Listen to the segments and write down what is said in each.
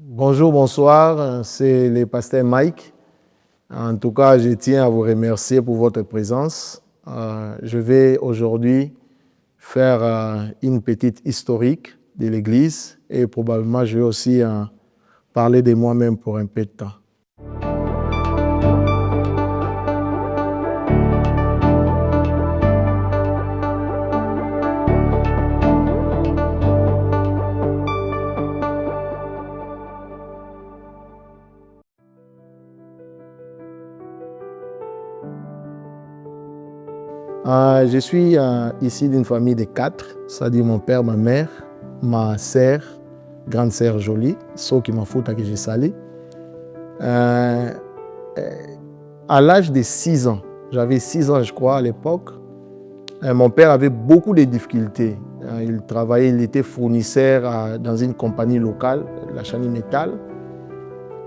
Bonjour, bonsoir, c'est le pasteur Mike. En tout cas, je tiens à vous remercier pour votre présence. Je vais aujourd'hui faire une petite historique de l'Église et probablement je vais aussi parler de moi-même pour un peu de temps. Je suis ici d'une famille de 4, c'est-à-dire mon père, ma mère, ma sœur, grande sœur Jolie, ceux qui m'en foutent que j'ai salé. À l'âge de 6 ans, j'avais 6 ans je crois à l'époque, mon père avait beaucoup de difficultés. Il travaillait, il était fournisseur dans une compagnie locale, la Chani Métal,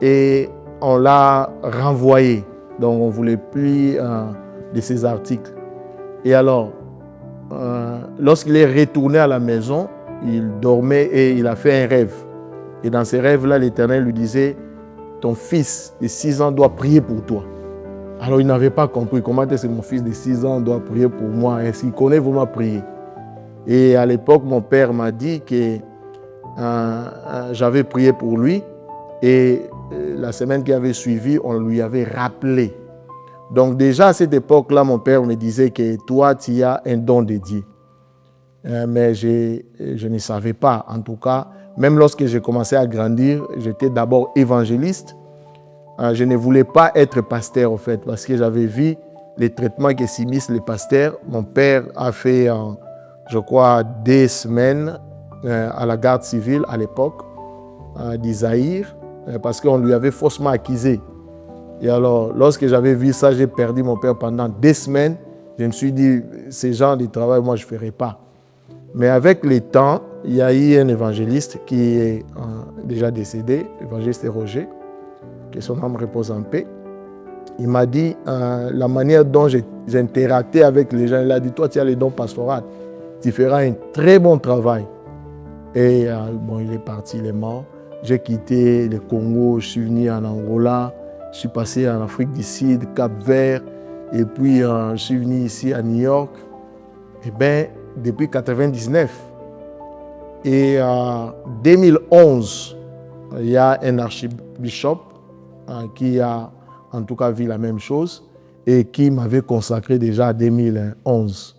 et on l'a renvoyé. Donc on ne voulait plus de ses articles. Et alors, lorsqu'il est retourné à la maison, il dormait et il a fait un rêve. Et dans ce rêve-là, l'Éternel lui disait, ton fils de 6 ans doit prier pour toi. Alors il n'avait pas compris comment est-ce que mon fils de 6 ans doit prier pour moi. Est-ce qu'il connaît vraiment prier? Et à l'époque, mon père m'a dit que j'avais prié pour lui. Et la semaine qui avait suivi, on lui avait rappelé. Donc déjà à cette époque-là, mon père me disait que toi, tu as un don de Dieu. Mais je ne savais pas. En tout cas, même lorsque j'ai commencé à grandir, j'étais d'abord évangéliste. Je ne voulais pas être pasteur, en fait, parce que j'avais vu les traitements que s'immiscent les pasteurs. Mon père a fait, je crois, 2 semaines à la garde civile à l'époque d'Isaïr, parce qu'on lui avait faussement accusé. Et alors, lorsque j'avais vu ça, j'ai perdu mon père pendant 2 semaines. Je me suis dit, ce genre de travail, moi, je ne ferai pas. Mais avec le temps, il y a eu un évangéliste qui est déjà décédé, l'évangéliste Roger, que son âme repose en paix. Il m'a dit la manière dont j'interactais avec les gens. Il a dit, toi, tu as les dons pastoraux, tu feras un très bon travail. Et bon, il est parti, il est mort. J'ai quitté le Congo, je suis venu en Angola, je suis passé en Afrique du Sud, Cap-Vert, et puis je suis venu ici à New York. Et bien, depuis 1999. Et en 2011, il y a un archibishop qui a en tout cas vu la même chose et qui m'avait consacré déjà en 2011.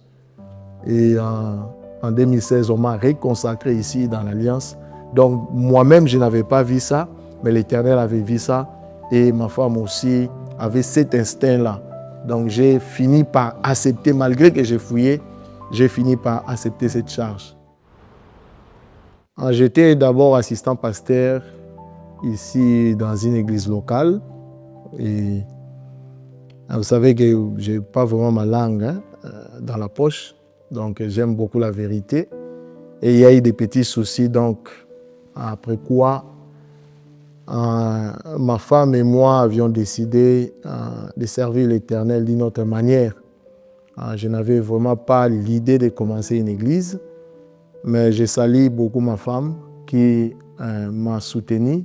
Et en 2016, on m'a reconsacré ici dans l'Alliance. Donc moi-même, je n'avais pas vu ça, mais l'Éternel avait vu ça et ma femme aussi avait cet instinct-là. Donc j'ai fini par accepter, malgré que j'ai fouillé, j'ai fini par accepter cette charge. J'étais d'abord assistant pasteur ici dans une église locale. Et vous savez que je n'ai pas vraiment ma langue dans la poche, donc j'aime beaucoup la vérité. Et il y a eu des petits soucis, donc après quoi, ma femme et moi avions décidé de servir l'Éternel d'une autre manière. Je n'avais vraiment pas l'idée de commencer une église, mais je salue beaucoup ma femme qui m'a soutenu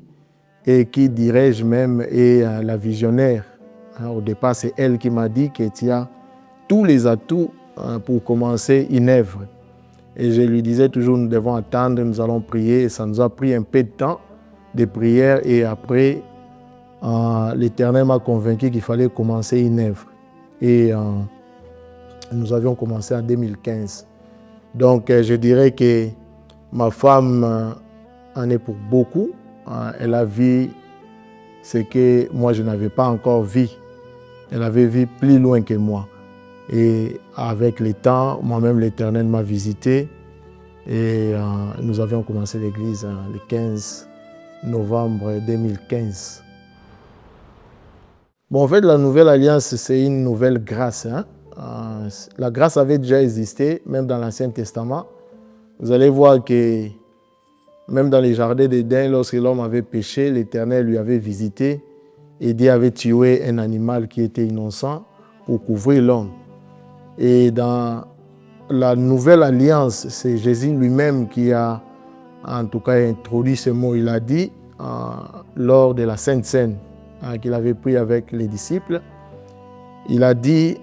et qui, dirais-je même, est la visionnaire. Au départ, c'est elle qui m'a dit que tu as tous les atouts pour commencer une œuvre. Et je lui disais toujours, nous devons attendre, nous allons prier. Et ça nous a pris un peu de temps de prière. Et après, l'Éternel m'a convaincu qu'il fallait commencer une œuvre. Et nous avions commencé en 2015. Donc, je dirais que ma femme en est pour beaucoup. Elle a vu ce que moi, je n'avais pas encore vu. Elle avait vu plus loin que moi. Et avec le temps, moi-même, l'Éternel m'a visité. Et nous avions commencé l'église le 15 novembre 2015. Bon, en fait, la nouvelle alliance, c'est une nouvelle grâce. La grâce avait déjà existé, même dans l'Ancien Testament. Vous allez voir que même dans les jardins d'Éden, lorsque l'homme avait péché, l'Éternel lui avait visité et Dieu avait tué un animal qui était innocent pour couvrir l'homme. Et dans la nouvelle alliance, c'est Jésus lui-même qui a en tout cas introduit ce mot. Il a dit, lors de la Sainte Seine qu'il avait pris avec les disciples. Il a dit,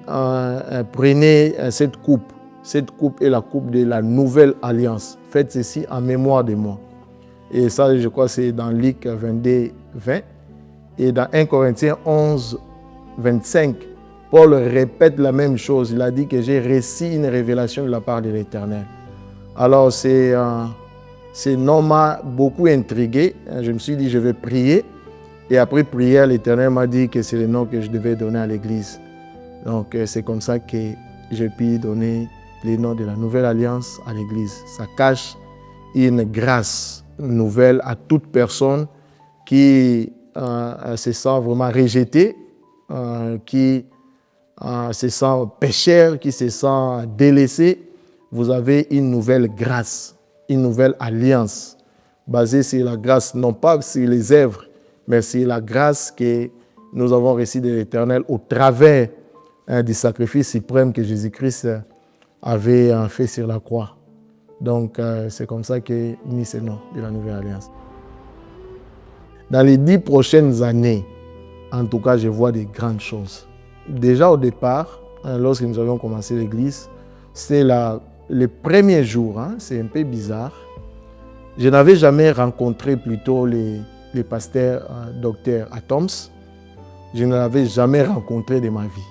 prenez cette coupe. Cette coupe est la coupe de la nouvelle alliance. Faites ceci en mémoire de moi. Et ça, je crois, c'est dans Luc 22, 20. Et dans 1 Corinthiens 11, 25, Paul répète la même chose. Il a dit que j'ai reçu une révélation de la part de l'Éternel. Alors, c'est nom m'a beaucoup intrigué. Je me suis dit, je vais prier. Et après prière, l'Éternel m'a dit que c'est le nom que je devais donner à l'Église. Donc, c'est comme ça que j'ai pu donner le nom de la Nouvelle Alliance à l'Église. Ça cache une grâce nouvelle à toute personne qui se sent vraiment rejetée, qui se sent pécheur, qui se sent délaissé. Vous avez une nouvelle grâce, une nouvelle alliance basée sur la grâce, non pas sur les œuvres, mais sur la grâce que nous avons reçue de l'Éternel au travers du sacrifice suprême que Jésus-Christ avait fait sur la croix. Donc, c'est comme ça qu'est mis ce nom de la Nouvelle Alliance. Dans les 10 prochaines années, en tout cas, je vois des grandes choses. Déjà au départ, lorsque nous avions commencé l'Église, c'est les premiers jours, c'est un peu bizarre. Je n'avais jamais rencontré plutôt les pasteurs Dr. Atoms. Je ne l'avais jamais rencontré de ma vie.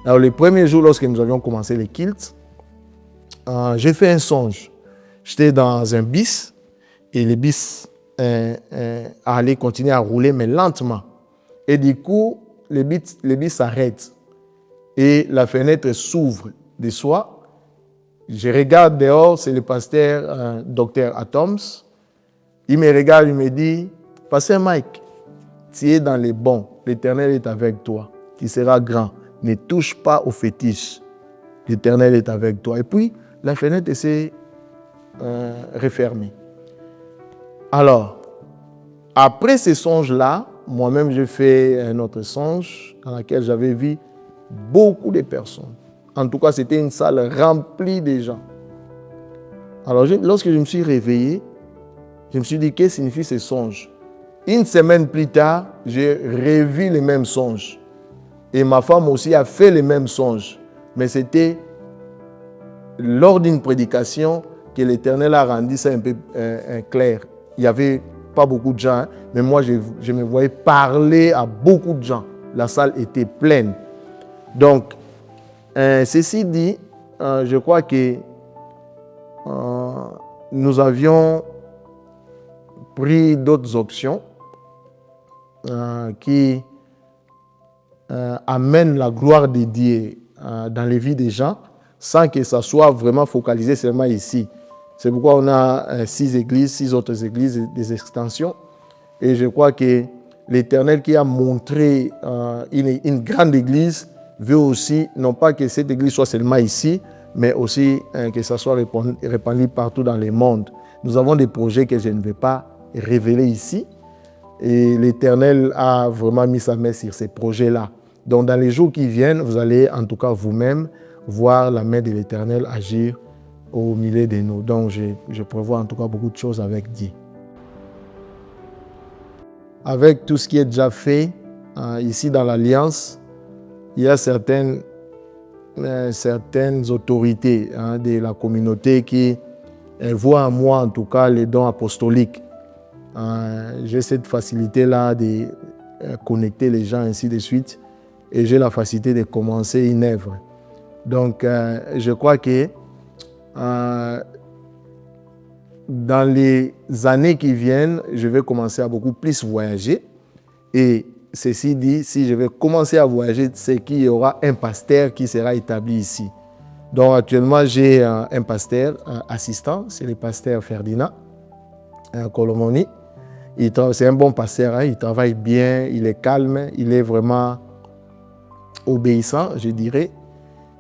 Alors, les premiers jours, lorsque nous avions commencé les kilts, j'ai fait un songe. J'étais dans un bis et le bis allait continuer à rouler, mais lentement. Et du coup, le bis s'arrête et la fenêtre s'ouvre de soi. Je regarde dehors, c'est le pasteur Dr. Atoms. Il me regarde, il me dit, « Pasteur Mike, tu es dans les bons, l'Éternel est avec toi, tu seras grand. Ne touche pas aux fétiches, l'Éternel est avec toi. » Et puis, la fenêtre s'est refermée. Alors, après ce songe-là, moi-même, j'ai fait un autre songe dans lequel j'avais vu beaucoup de personnes. En tout cas, c'était une salle remplie de gens. Alors, lorsque je me suis réveillé, je me suis dit, qu'est-ce que signifie ce songe? Une semaine plus tard, j'ai revu les mêmes songes. Et ma femme aussi a fait les mêmes songes. Mais c'était lors d'une prédication que l'Éternel a rendu ça un peu clair. Il n'y avait pas beaucoup de gens, mais moi, je me voyais parler à beaucoup de gens. La salle était pleine. Donc, ceci dit, je crois que nous avions pris d'autres options qui amènent la gloire de Dieu dans les vies des gens sans que ça soit vraiment focalisé seulement ici. C'est pourquoi on a 6 autres églises, des extensions. Et je crois que l'Éternel qui a montré une grande église veut aussi, non pas que cette église soit seulement ici, mais aussi que ça soit répandu partout dans le monde. Nous avons des projets que je ne vais pas révéler ici. Et l'Éternel a vraiment mis sa main sur ces projets-là. Donc dans les jours qui viennent, vous allez en tout cas vous-même voir la main de l'Éternel agir au milieu de nous. Donc je prévois en tout cas beaucoup de choses avec Dieu. Avec tout ce qui est déjà fait ici dans l'Alliance, il y a certaines autorités de la communauté qui voient en moi en tout cas les dons apostoliques. J'ai cette facilité-là de connecter les gens ainsi de suite et j'ai la facilité de commencer une œuvre. Donc je crois que dans les années qui viennent, je vais commencer à beaucoup plus voyager. Et ceci dit, si je vais commencer à voyager, c'est qu'il y aura un pasteur qui sera établi ici. Donc actuellement, j'ai un pasteur assistant, c'est le pasteur Ferdinand Colomoni. C'est un bon pasteur, il travaille bien, il est calme, il est vraiment obéissant, je dirais.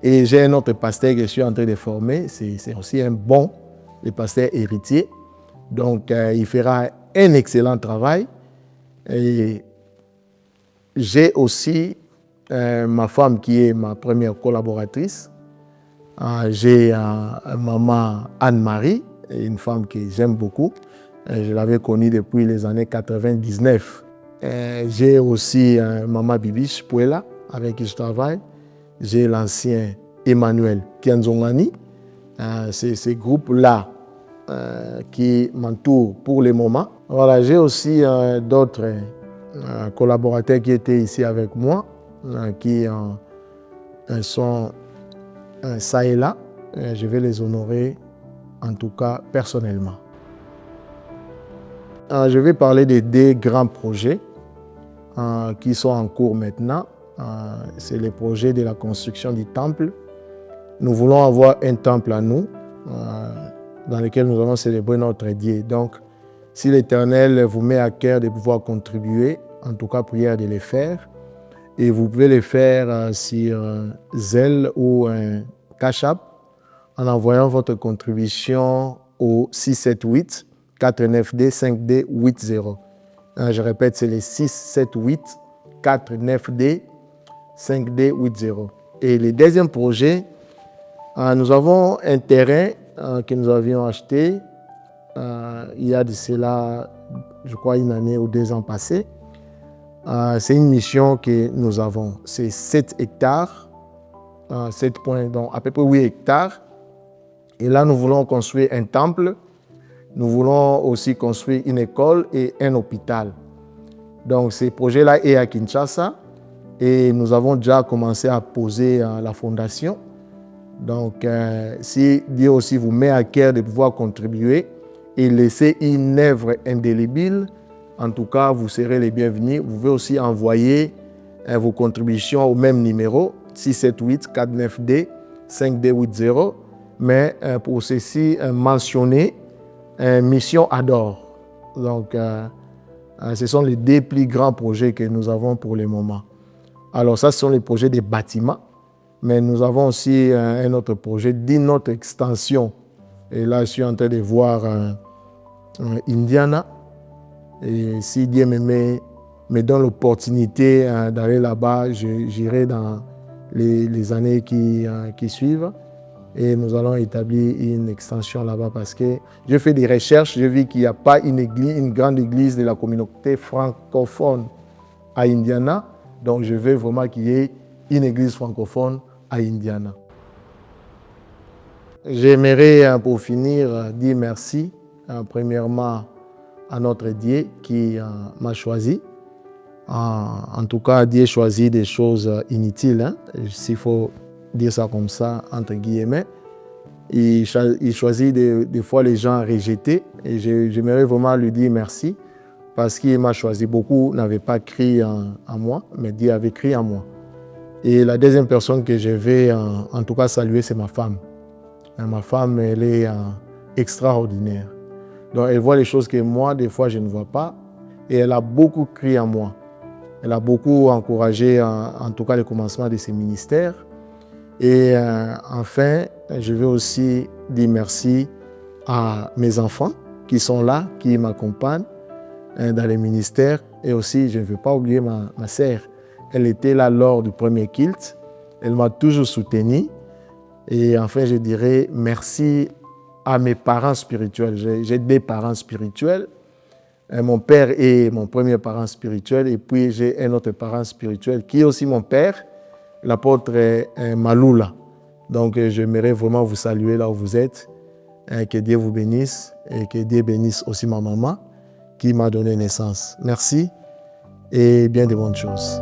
Et j'ai un autre pasteur que je suis en train de former, c'est aussi un bon, le pasteur héritier. Donc, il fera un excellent travail. Et j'ai aussi ma femme qui est ma première collaboratrice. J'ai maman Anne-Marie, une femme que j'aime beaucoup. Je l'avais connu depuis les années 99. J'ai aussi Maman Bibiche Pouela, avec qui je travaille. J'ai l'ancien Emmanuel Kianzongani. C'est ces groupes-là qui m'entourent pour le moment. Voilà, j'ai aussi d'autres collaborateurs qui étaient ici avec moi, qui sont ça et là. Je vais les honorer, en tout cas personnellement. Je vais parler de deux grands projets qui sont en cours maintenant. C'est le projet de la construction du temple. Nous voulons avoir un temple à nous, dans lequel nous allons célébrer notre Dieu. Donc, si l'Éternel vous met à cœur de pouvoir contribuer, en tout cas, prière de le faire. Et vous pouvez le faire sur Zelle ou Cash App en envoyant votre contribution au 678 492 5280. Je répète, c'est les 678 492 5280. Et le deuxième projet, nous avons un terrain que nous avions acheté il y a de cela, je crois, une année ou 2 ans passés. C'est une mission que nous avons. C'est 7 hectares, 7 points, donc à peu près 8 hectares. Et là, nous voulons construire un temple. Nous voulons aussi construire une école et un hôpital. Donc, ce projet-là est à Kinshasa et nous avons déjà commencé à poser la fondation. Donc, si Dieu aussi vous met à cœur de pouvoir contribuer et laisser une œuvre indélébile, en tout cas, vous serez les bienvenus. Vous pouvez aussi envoyer vos contributions au même numéro, 678 492 5280. Mais pour ceci, mentionner Mission Adore. Donc, ce sont les 2 plus grands projets que nous avons pour le moment. Alors, ça, ce sont les projets des bâtiments. Mais nous avons aussi un autre projet d'une autre extension. Et là, je suis en train de voir Indiana. Et si Dieu me donne l'opportunité d'aller là-bas, j'irai dans les années qui suivent. Et nous allons établir une extension là-bas parce que j'ai fait des recherches. J'ai vu qu'il n'y a pas une grande église de la communauté francophone à Indiana. Donc, je veux vraiment qu'il y ait une église francophone à Indiana. J'aimerais, pour finir, dire merci, premièrement, à notre Dieu qui m'a choisi. En tout cas, Dieu choisit des choses inutiles, hein, s'il faut dire ça comme ça, entre guillemets. Il choisit des fois les gens rejetés. Et j'aimerais vraiment lui dire merci parce qu'il m'a choisi. Beaucoup n'avaient pas cru en moi, mais Dieu avait cru en moi. Et la deuxième personne que je vais en tout cas saluer, c'est ma femme. Ma femme, elle est extraordinaire. Donc, elle voit les choses que moi, des fois, je ne vois pas. Et elle a beaucoup cru en moi. Elle a beaucoup encouragé, en tout cas, le commencement de ses ministères. Et enfin, je veux aussi dire merci à mes enfants qui sont là, qui m'accompagnent dans les ministères. Et aussi, je ne veux pas oublier ma sœur. Elle était là lors du premier culte. Elle m'a toujours soutenu. Et enfin, je dirais merci à mes parents spirituels. J'ai 2 parents spirituels. Mon père est mon premier parent spirituel. Et puis, j'ai un autre parent spirituel qui est aussi mon père, l'apôtre Maloula. Donc, j'aimerais vraiment vous saluer là où vous êtes. Que Dieu vous bénisse et que Dieu bénisse aussi ma maman qui m'a donné naissance. Merci et bien de bonnes choses.